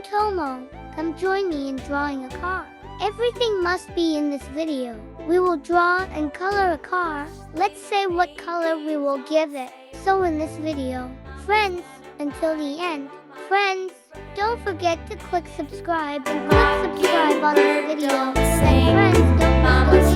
Tomo, come join me in drawing a car. Everything must be in this video. We will draw and color a car. Let's say what color we will give it. So in this video, friends, until the end. Friends, don't forget to click subscribe and click subscribe on this video. And friends, don't forget to